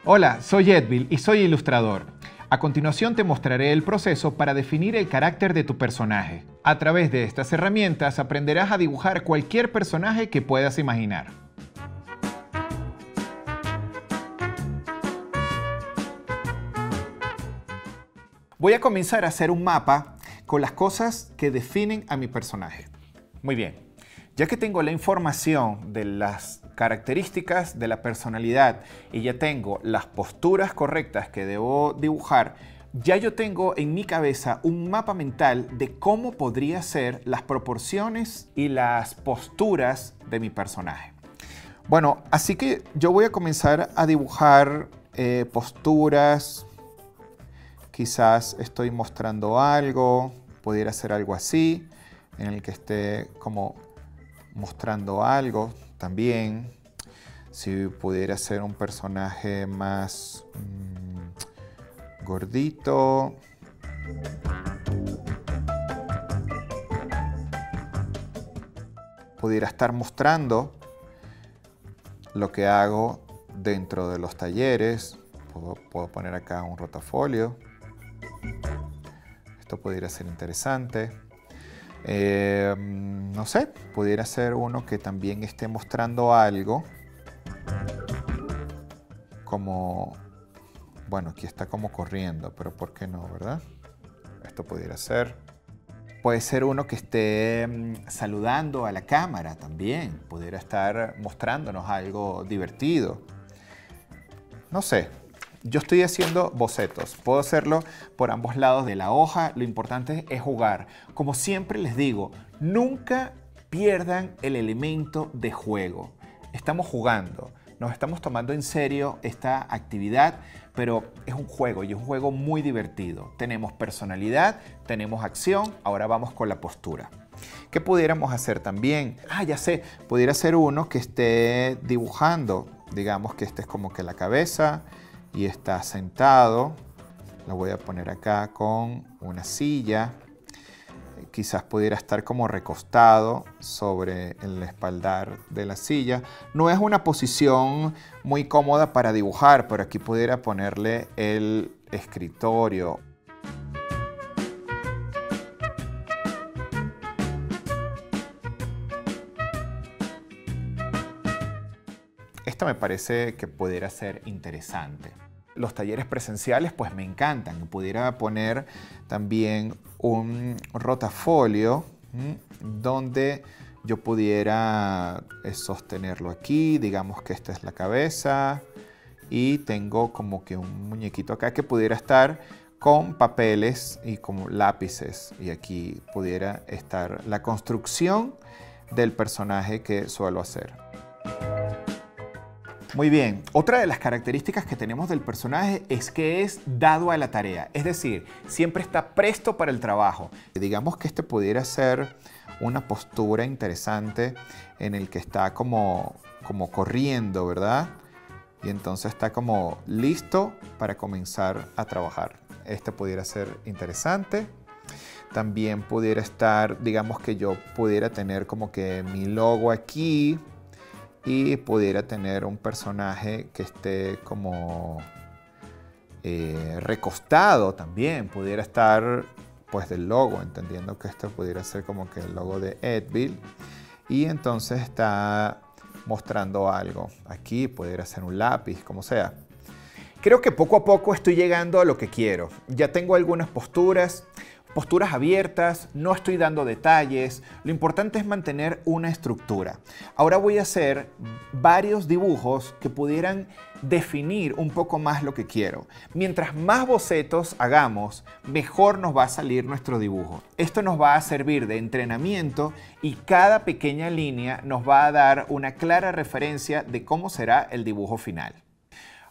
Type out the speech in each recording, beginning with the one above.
Hola, soy Edville y soy ilustrador. A continuación te mostraré el proceso para definir el carácter de tu personaje. A través de estas herramientas aprenderás a dibujar cualquier personaje que puedas imaginar. Voy a comenzar a hacer un mapa con las cosas que definen a mi personaje. Muy bien, ya que tengo la información de las características de la personalidad y ya tengo las posturas correctas que debo dibujar, ya yo tengo en mi cabeza un mapa mental de cómo podría ser las proporciones y las posturas de mi personaje. Bueno, así que yo voy a comenzar a dibujar posturas. Quizás estoy mostrando algo, pudiera ser algo así, en el que esté como mostrando algo también. Si pudiera ser un personaje más gordito. Pudiera estar mostrando lo que hago dentro de los talleres. Puedo poner acá un rotafolio. Esto pudiera ser interesante. No sé, pudiera ser uno que también esté mostrando algo. Como, bueno, aquí está como corriendo, pero ¿por qué no, verdad? Esto pudiera ser. Puede ser uno que esté saludando a la cámara también. Pudiera estar mostrándonos algo divertido. No sé. Yo estoy haciendo bocetos, puedo hacerlo por ambos lados de la hoja, lo importante es jugar. Como siempre les digo, nunca pierdan el elemento de juego. Estamos jugando, nos estamos tomando en serio esta actividad, pero es un juego y es un juego muy divertido. Tenemos personalidad, tenemos acción, ahora vamos con la postura. ¿Qué pudiéramos hacer también? Ya sé, pudiera ser uno que esté dibujando, digamos que este es como que la cabeza, y está sentado. Lo voy a poner acá con una silla. Quizás pudiera estar como recostado sobre el espaldar de la silla. No es una posición muy cómoda para dibujar, pero aquí pudiera ponerle el escritorio. Esto me parece que pudiera ser interesante. Los talleres presenciales pues me encantan. Pudiera poner también un rotafolio donde yo pudiera sostenerlo aquí. Digamos que esta es la cabeza y tengo como que un muñequito acá que pudiera estar con papeles y como lápices. Y aquí pudiera estar la construcción del personaje que suelo hacer. Muy bien, otra de las características que tenemos del personaje es que es dado a la tarea, es decir, siempre está presto para el trabajo. Digamos que este pudiera ser una postura interesante en el que está como corriendo, ¿verdad? Y entonces está como listo para comenzar a trabajar. Este pudiera ser interesante. También pudiera estar, digamos que yo pudiera tener como que mi logo aquí. Y pudiera tener un personaje que esté como recostado también. Pudiera estar pues del logo, entendiendo que esto pudiera ser como que el logo de Edville. Y entonces está mostrando algo. Aquí pudiera ser un lápiz, como sea. Creo que poco a poco estoy llegando a lo que quiero. Ya tengo algunas posturas abiertas, no estoy dando detalles, lo importante es mantener una estructura. Ahora voy a hacer varios dibujos que pudieran definir un poco más lo que quiero. Mientras más bocetos hagamos, mejor nos va a salir nuestro dibujo. Esto nos va a servir de entrenamiento y cada pequeña línea nos va a dar una clara referencia de cómo será el dibujo final.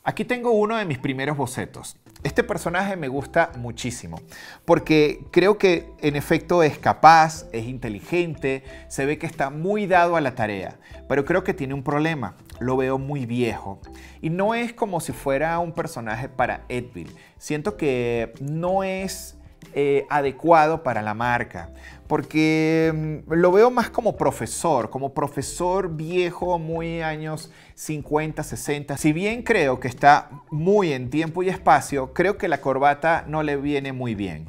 Aquí tengo uno de mis primeros bocetos. Este personaje me gusta muchísimo porque creo que en efecto es capaz, es inteligente, se ve que está muy dado a la tarea, pero creo que tiene un problema. Lo veo muy viejo y no es como si fuera un personaje para Edville. Siento que no es adecuado para la marca. Porque lo veo más como profesor viejo, muy años 50, 60. Si bien creo que está muy en tiempo y espacio, creo que la corbata no le viene muy bien.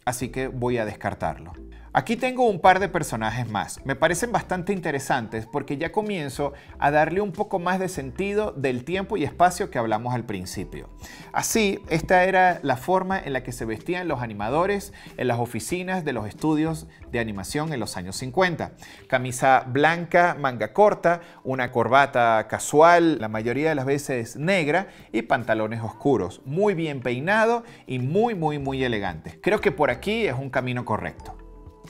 Así que voy a descartarlo. Aquí tengo un par de personajes más. Me parecen bastante interesantes porque ya comienzo a darle un poco más de sentido del tiempo y espacio que hablamos al principio. Así, esta era la forma en la que se vestían los animadores en las oficinas de los estudios de animación en los años 50. Camisa blanca, manga corta, una corbata casual, la mayoría de las veces negra, y pantalones oscuros. Muy bien peinado y muy elegante. Creo que por aquí es un camino correcto.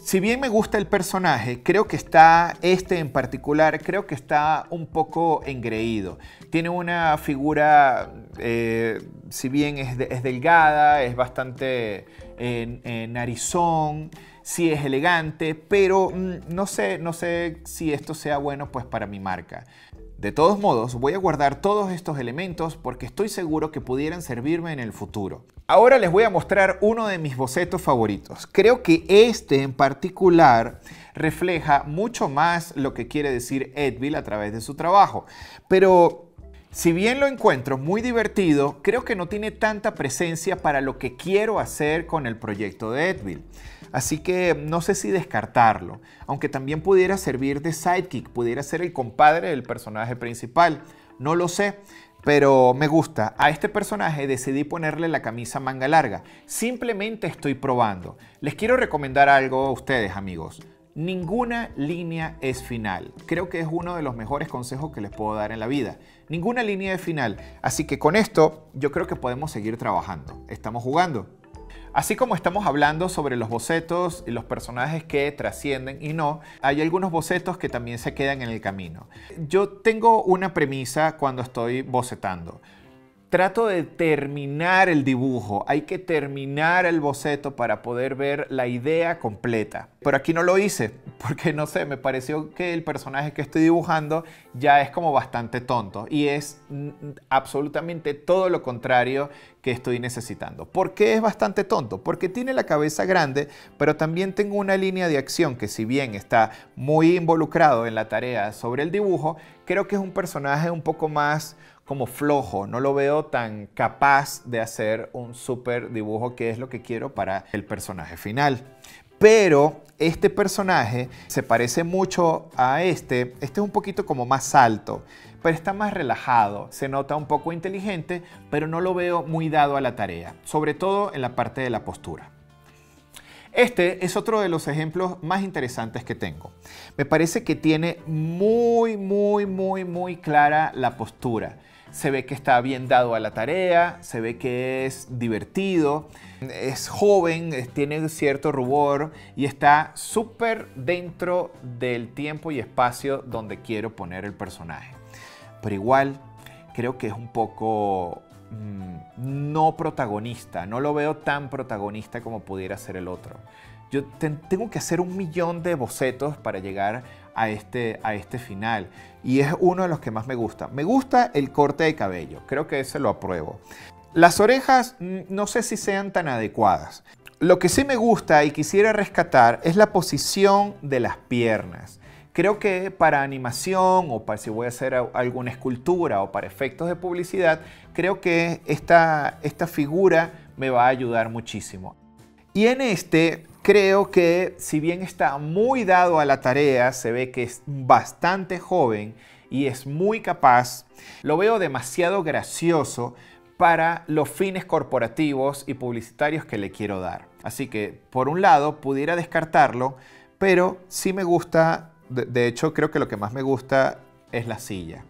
Si bien me gusta el personaje, creo que en particular, creo que está un poco engreído. Tiene una figura, si bien es delgada, es bastante narizón, sí es elegante, pero no sé si esto sea bueno pues para mi marca. De todos modos, voy a guardar todos estos elementos porque estoy seguro que pudieran servirme en el futuro. Ahora les voy a mostrar uno de mis bocetos favoritos. Creo que este en particular refleja mucho más lo que quiere decir Edville a través de su trabajo. Pero si bien lo encuentro muy divertido, creo que no tiene tanta presencia para lo que quiero hacer con el proyecto de Edville. Así que no sé si descartarlo, aunque también pudiera servir de sidekick, pudiera ser el compadre del personaje principal. No lo sé, pero me gusta. A este personaje decidí ponerle la camisa manga larga. Simplemente estoy probando. Les quiero recomendar algo a ustedes, amigos. Ninguna línea es final. Creo que es uno de los mejores consejos que les puedo dar en la vida. Ninguna línea es final. Así que con esto yo creo que podemos seguir trabajando. Estamos jugando. Así como estamos hablando sobre los bocetos y los personajes que trascienden y no, hay algunos bocetos que también se quedan en el camino. Yo tengo una premisa cuando estoy bocetando. Trato de terminar el dibujo, hay que terminar el boceto para poder ver la idea completa. Pero aquí no lo hice, porque no sé, me pareció que el personaje que estoy dibujando ya es como bastante tonto y es absolutamente todo lo contrario que estoy necesitando. ¿Por qué es bastante tonto? Porque tiene la cabeza grande, pero también tengo una línea de acción que, si bien está muy involucrado en la tarea sobre el dibujo, creo que es un personaje un poco más como flojo, no lo veo tan capaz de hacer un súper dibujo, que es lo que quiero para el personaje final. Pero este personaje se parece mucho a este es un poquito como más alto, pero está más relajado, se nota un poco inteligente, pero no lo veo muy dado a la tarea, sobre todo en la parte de la postura. Este es otro de los ejemplos más interesantes que tengo. Me parece que tiene muy clara la postura. Se ve que está bien dado a la tarea, se ve que es divertido, es joven, tiene cierto rubor y está súper dentro del tiempo y espacio donde quiero poner el personaje. Pero igual creo que es un poco no protagonista, no lo veo tan protagonista como pudiera ser el otro. Yo tengo que hacer 1.000.000 de bocetos para llegar a este final. Y es uno de los que más me gusta. Me gusta el corte de cabello. Creo que ese lo apruebo. Las orejas no sé si sean tan adecuadas. Lo que sí me gusta y quisiera rescatar es la posición de las piernas. Creo que para animación o para si voy a hacer alguna escultura o para efectos de publicidad, creo que esta figura me va a ayudar muchísimo. Y en este creo que, si bien está muy dado a la tarea, se ve que es bastante joven y es muy capaz, lo veo demasiado gracioso para los fines corporativos y publicitarios que le quiero dar. Así que, por un lado, pudiera descartarlo, pero sí me gusta, de hecho creo que lo que más me gusta es la silla.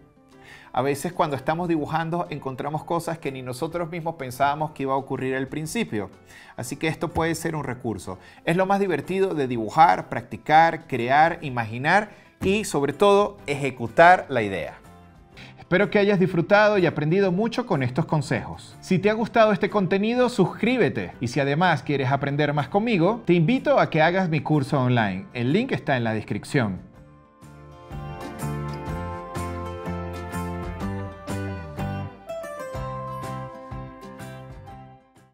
A veces cuando estamos dibujando encontramos cosas que ni nosotros mismos pensábamos que iba a ocurrir al principio. Así que esto puede ser un recurso. Es lo más divertido de dibujar, practicar, crear, imaginar y sobre todo ejecutar la idea. Espero que hayas disfrutado y aprendido mucho con estos consejos. Si te ha gustado este contenido, suscríbete. Y si además quieres aprender más conmigo, te invito a que hagas mi curso online. El link está en la descripción.